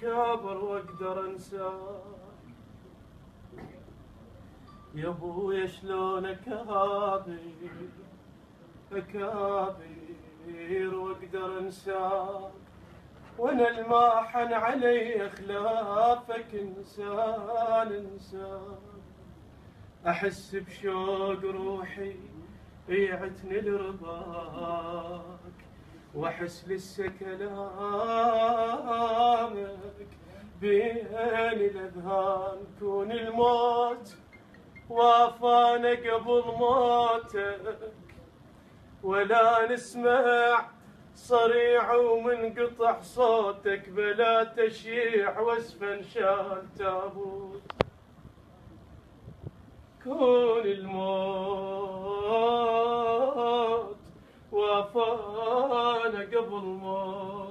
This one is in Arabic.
اكابر واقدر انساك. يا ابويا شلون اكابر واقدر انساك، وانا الماحن علي خلافك انسان. احس بشوق روحي بيعتني لرضاك، واحس لسه كلامك بين الاذهان. كون الموت وافانا قبل موتك، ولا نسمع صريع ومنقطع صوتك، بلا تشييع واسفا شال تابوت. كون الموت وافانا قبل موت